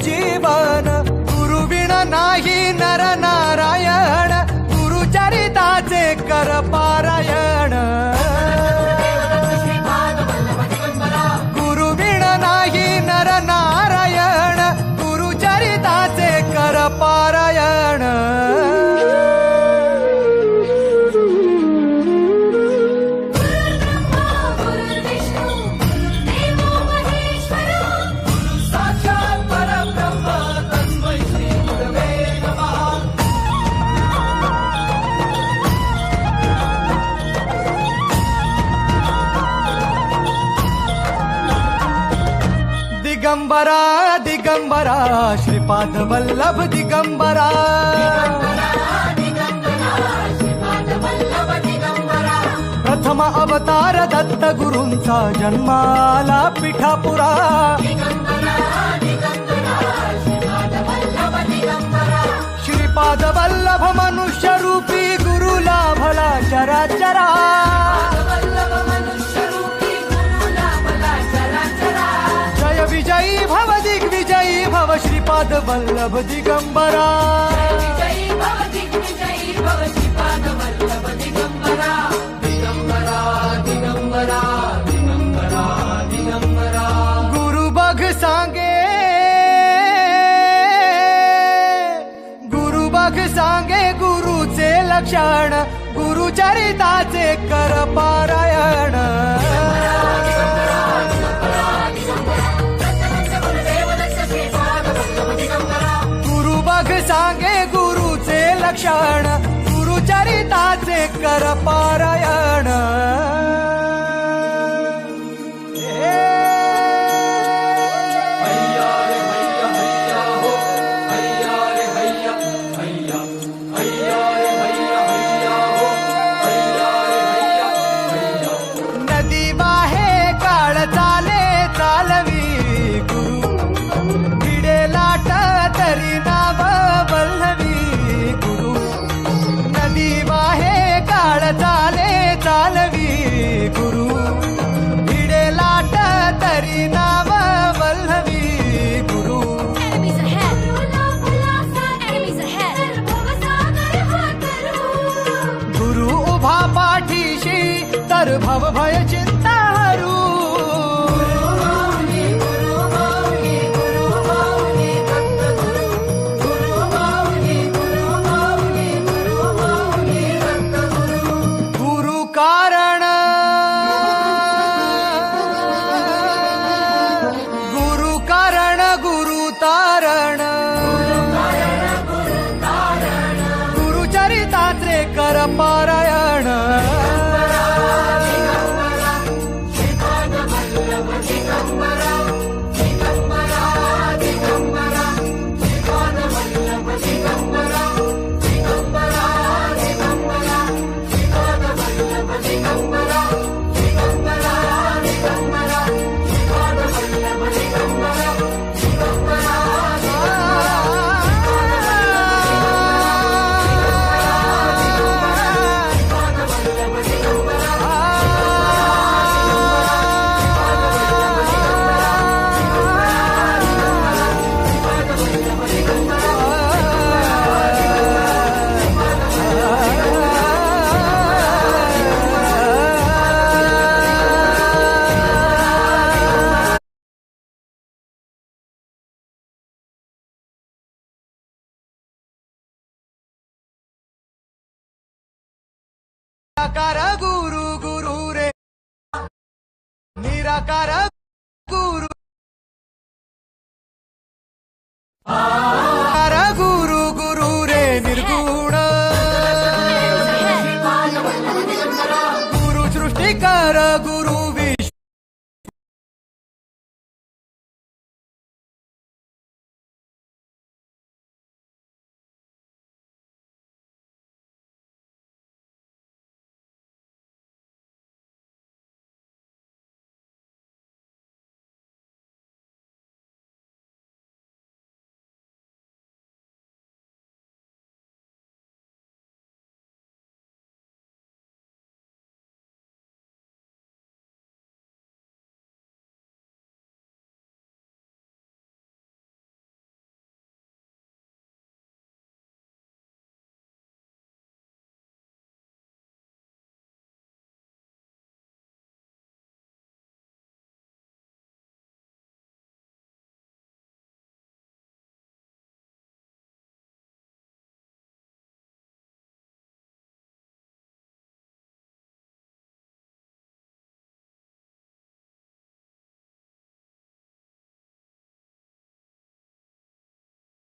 जीवन गुरुविण नाही नर नारायण गुरुचरिताचे कर पारायण गुरुविण नाही नर नारायण गुरुचरिताचे कर पारायण दिगंबरा दिगंबरा श्रीपाद वल्लभ दिगंबरा प्रथम अवतार दत्त गुरूंचा जन्माला पिठापुरा श्रीपाद वल्लभ मनुष्य रूपी गुरु लाभला चराचरा विजयी भव दिग्विजयी भव श्रीपाद वल्लभ दिगंबरा दिगंबरा दिगंबरा दिगंबरा गुरु बघ सांगे गुरुचे लक्षण गुरुचरिताचे कर पारायण सांगे गुरुचे लक्षण गुरुचरिताचे कर पारायण नदी वाहे काळ चाले चालवी गुरु भिडे लाट तरी नाव चाले चालवी गुरु भिडे लाट तरी नाव वल्लवी गुरु गुरु उभा पाठीशी तर भव भय चिंता हरू गुरुचरिताचे कर पारायण निराकार गुरु गुरु रे निराकार